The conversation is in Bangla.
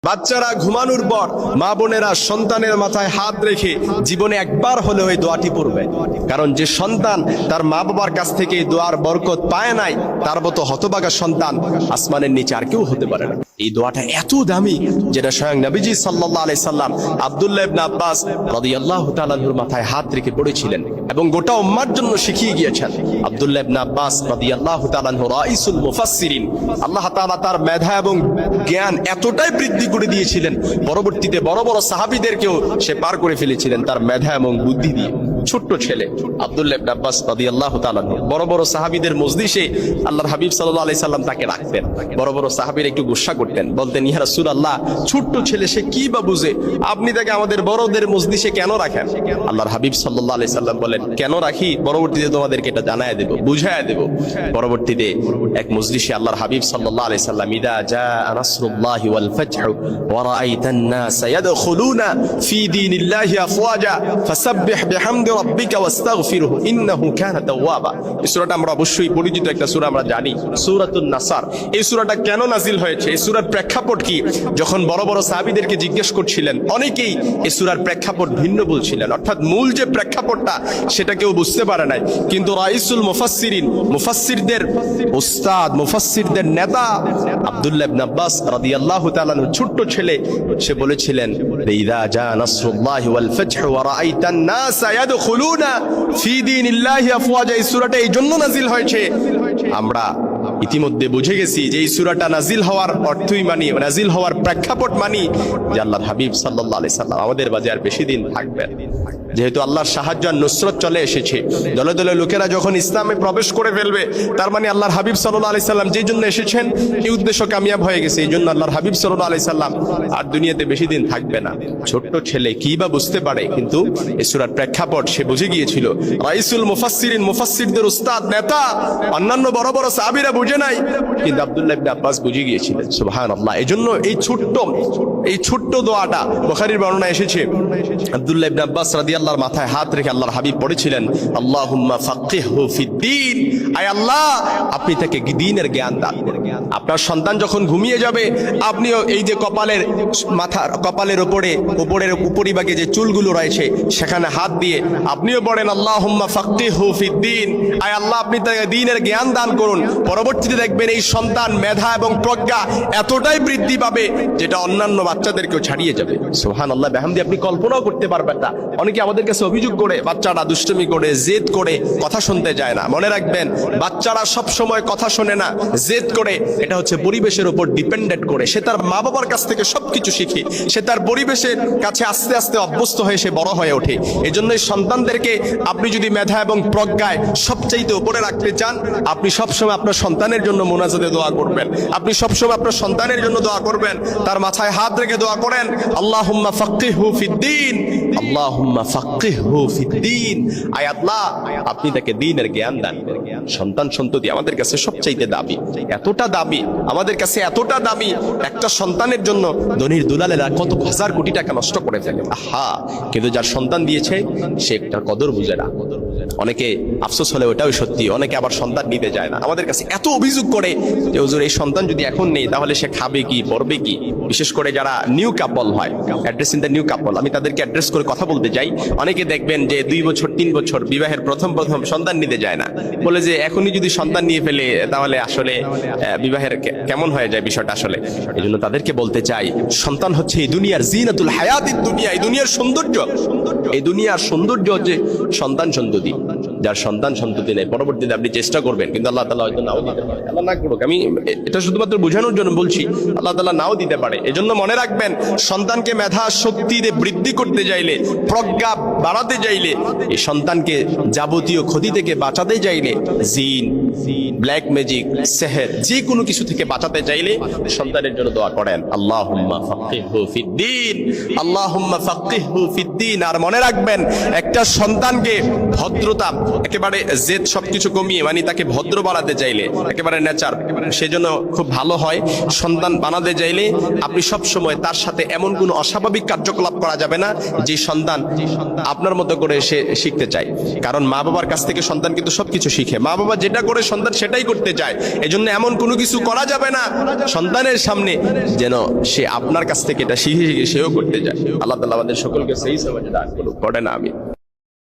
বাচ্চারা ঘুমানোর পর মা বোনেরা সন্তানের মাথায় হাত রেখে জীবনে একবার হলেও এই দোয়াটি পড়বে। কারণ যে সন্তান তার মা বাবার কাছ থেকে এই দোয়ার বরকত পায় নাই, তার মতো হতভাগা সন্তান আসমানের নিচে আর কেউ হতে পারে না। এই দোয়াটা এত দামি, যেটা স্বয়ং নবীজি সাল্লাল্লাহু আলাইহি সাল্লাম আব্দুল্লাহ ইবনে আব্বাস রাদিয়াল্লাহু তাআলা আনহুর মাথায় হাত রেখে পড়েছিলেন এবং গোটা উম্মার জন্য শিখিয়ে গিয়েছেন। আব্দুল্লাহ ইবনে আব্বাস রাদিয়াল্লাহু তাআলা আনহু রাইসুল মুফাসসিরিন, আল্লাহ তাআলা তার মেধা এবং জ্ঞান এতটাই বৃদ্ধি করে দিয়েছিলেন, পরবর্তীতে বড় বড় সাহাবীদেরকেও সে পার করে ফেলেছিলেন তার মেধা এবং বুদ্ধি দিয়ে। ছোট্ট ছেলে আব্দুল্লাহ ইবনে আব্বাস রাদিয়াল্লাহু তাআলা আনহু বড় বড় সাহাবীদের মজলিসে আল্লাহর হাবিব সাল্লাল্লাহু আলাইহি সাল্লাম তাকে রাখতেন। বড় বড় সাহাবীরা একটু গুসা করতেন, বলতেন, ইয়া রাসূলুল্লাহ, ছোট্ট ছেলে, সে কি বা বুঝে, আপনি তাকে আমাদের বড়দের মজলিসে কেন রাখেন? আল্লাহর হাবিব সাল্লাল্লাহু আলাইহি সাল্লাম বলেন, কেন রাখি পরবর্তীতে তোমাদেরকে এটা জানায় দেব, বুঝায় দেব। পরবর্তীতে এক মজলিসে আল্লাহর হাবিব সাল্লাল্লাহু আলাইহি সাল্লাম, ইদা জাআ নাসরুল্লাহি ওয়াল ফাতহু ওয়া রাআইতান নাস ইয়াদখুলুনা ফি দীনিল্লাহি আফওয়াজা ফাসাব্বিহ বিহামদি রাব্বিকা ওয়াস্তাগফিরহু ইন্নাহু কানা তাওয়াবা। এই সূরাটা আমরা অবশ্যই পরিচিত একটা সূরা, আমরা জানি, সূরাতুন নাসর। এই সূরাটা কেন নাজিল হয়েছে, এই সূরার প্রেক্ষাপট কি? যখন বড় বড় সাহাবীদেরকে জিজ্ঞেস করছিলেন, অনেকেই এই সূরার প্রেক্ষাপট ভিন্ন বলছিলেন, অর্থাৎ মূল যে প্রেক্ষাপটটা সেটা কেউ বুঝতে পারে নাই। কিন্তু রাইসুল মুফাসসিরিন, মুফাসসিরদের উস্তাদ, মুফাসসিরদের নেতা আব্দুল্লাহ ইবনে আব্বাস রাদিয়াল্লাহু তাআলা আনহু ছোট্ট ছেলে, সে বলেছিলেন, ইদা জা নাসরুল্লাহি ওয়াল ফাতহু ওয়া রাআইতান নাস ইয়াদখুলুনা ফি দীনিল্লাহি আফওয়াজা। এই সূরাটা এই জন্য নাজিল হয়েছে, আমরা ইতিমধ্যে বুঝে গেছি যে এই সূরাটা নাজিল হওয়ার অর্থই মানি, নাজিল হওয়ার প্রেক্ষাপট মানি যে আল্লাহর হাবিব সাল্লাল্লাহু আলাইহি সাল্লাম আমাদের মাঝে আর বেশি দিন থাকবেন। যেহেতু আল্লাহর সাহায্য আর নুসরত চলে এসেছে, দলে দলে লোকেরা যখন ইসলামে প্রবেশ করে ফেলবে, তার মানে আল্লাহর হাবিব সাল্লাল্লাহু আলাইহি সাল্লাম যেই জন্য এসেছেন এই উদ্দেশ্য কামিয়াব হয়ে গেছে। এই জন্য আল্লাহর হাবিব সাল্লাল্লাহু আলাইহি সাল্লাম আর দুনিয়াতে বেশি দিন থাকবে না। ছোট্ট ছেলে কি বা বুঝতে পারে, কিন্তু এই সূরার প্রেক্ষাপট সে বুঝে গিয়েছিল। রাইসুল মুফাসসিরিন, মুফাসসিরদের উস্তাদ, নেতা, অন্যান্য বড় বড় সাহাবীরা বুঝে নাই, কিন্তু আব্দুল্লাহ ইবনে আব্বাস বুঝে গিয়েছিলেন। সুবহানাল্লাহ। এজন্য এই ছোট্ট দোয়াটা বুখারীর বর্ণনা এসেছে, আব্দুল্লাহ ইবনে আব্বাস রাদিয়াল্লাহু মাথায় হাত রেখে আল্লাহর হাবিব পড়েছিলেন, আল্লাহুম্মা ফাক্কিহহু ফিদ্দীন, আয় আল্লাহ, আপনি তাকে দ্বীনের জ্ঞান দান করুন। আপনার সন্তান যখন ঘুমিয়ে যাবে, আপনিও এই যে কপালের উপরের উপরিভাগে যে চুলগুলো রয়েছে সেখানে হাত দিয়ে আপনিও পড়েন, আল্লাহুম্মা ফাক্কিহহু ফিদ্দীন, আয় আল্লাহ, আপনি তাকে দ্বীনের জ্ঞান দান করুন। পরবর্তীতে দেখবেন এই সন্তান মেধা এবং প্রজ্ঞা এতটাই বৃদ্ধি পাবে যেটা অন্যান্য বাচ্চাদেরকেও ছাড়িয়ে যাবে। সুবহানাল্লাহ বিহামদি। আপনি কল্পনাও করতে পারবেন না। অনেকে আমাদের কাছে অভিযোগ করে বাচ্চারা দুষ্টুমি করে, জেদ করে, কথা শুনতে যায় না। মনে রাখবেন, বাচ্চারা সব সময় কথা শোনে না, জেদ করে। এটা হচ্ছে পরিবেশের উপর ডিপেন্ডেন্ট করে। সে তার মা বাবার কাছ থেকে সবকিছু শিখে, সে তার পরিবেশের কাছে আস্তে আস্তে অভ্যস্ত হয়ে সে বড় হয়ে ওঠে। এই জন্য সন্তানদেরকে আপনি যদি মেধা এবং প্রজ্ঞায় সবচাইতে উপরে রাখতে চান, আপনি সবসময় আপনার সন্তানের জন্য মোনাজাতে দোয়া করবেন। আপনি সবসময় আপনার সন্তানের জন্য দোয়া করবেন, তার মাথায় হাত রেখে দোয়া করেন, আল্লাহুম্মা ফাক্কিহহু ফিদ্দীন, আল্লাহুম্মা ফাক্কিহহু ফিদ্দীন, আয় আল্লাহ, আপনি তাকে দ্বীনের জ্ঞান দান করুন। সন্তান সন্ততি আমাদের কাছে সবচাইতে দাবি, এতটা দাবি, আমাদের কাছে এতটা দাবি। একটা সন্তানের জন্য ধনীর দুলালেরা কত হাজার কোটি টাকা নষ্ট করে ফেলে, আহা, কিন্তু যার সন্তান দিয়েছে সে একটা কদর বুঝে না। অনেকে আফসোস হলে ওটাও সত্যি, অনেকে আবার সন্তান নিতে যায় না। আমাদের কাছে এত অভিযোগ করে যে হুজুর, এই সন্তান যদি এখন নেই তাহলে সে খাবে কি, পড়বে কি। বিশেষ করে যারা নিউ কাপল হয়, অ্যাড্রেসিং দ্য নিউ কাপল, আমি তাদেরকে অ্যাড্রেস করে কথা বলতে যাই। অনেকে দেখবেন যে 2 বছর 3 বছর বিবাহের প্রথম সন্তান নিতে যায় না, বলে যে এখনই যদি সন্তান নিয়ে ফেলে তাহলে আসলে বিবাহের কেমন হয়ে যায় বিষয়টা আসলে। এই জন্য তাদেরকে বলতে চাই, সন্তান হচ্ছে এই দুনিয়ার জিনাতুল হায়াতিদ দুনিয়া, এই দুনিয়ার সৌন্দর্য। এই দুনিয়ার সৌন্দর্য হচ্ছে সন্তান সন্ততি। যার সন্তান সন্ততি নেই, পরবর্তীতে আপনি চেষ্টা করবেন, কিন্তু আল্লাহ তাআলা হয়তো নাও দিতে পারে। আল্লাহ না করুক, আমি এটা শুধুমাত্র বোঝানোর জন্য বলছি, আল্লাহ তাআলা নাও দিতে পারে। এজন্য মনে রাখবেন, সন্তানকে মেধা শক্তিতে বৃদ্ধি করতে চাইলে, প্রজ্ঞা বাড়াতে চাইলে, এই সন্তানকে যাবতীয় ক্ষতি থেকে বাঁচাতে চাইলে, জিন, ব্ল্যাক ম্যাজিক, সেহের, যে কোনো কিছু থেকে বাঁচাতে চাইলে সন্তানের জন্য দোয়া করেন, আল্লাহুম্মা ফাক্কিহহু ফিদ্দীন, আল্লাহুম্মা ফাক্কিহহু ফিদ্দীন। আর মনে রাখবেন, একটা সন্তানকে ভদ্রতা, একেবারে জেদ সবকিছু কমিয়ে, মানে তাকে ভদ্র বানাতে চাইলে, একেবারে নেচার, সেজন্য খুব ভালো হয়। সন্তান বানাতে চাইলে আপনি সব সময় তার সাথে এমন কোনো অস্বাভাবিক কার্যকলাপ করা যাবে না যে সন্তান আপনার মতো করে সে শিখতে চায়। কারণ মা বাবার কাছ থেকে সন্তান কিন্তু সবকিছু শিখে। মা বাবা যেটা করে সন্তান সেটাই করতে চায়। এজন্য এমন কোনো কিছু করা যাবে না সন্তানের সামনে যেন সে আপনার কাছ থেকে এটা শিখে শিখে সেও করতে যায়। আল্লাহ তাআলা আমাদের সকলকে সেই সমাজে দান করুক। পড়ে না আমি।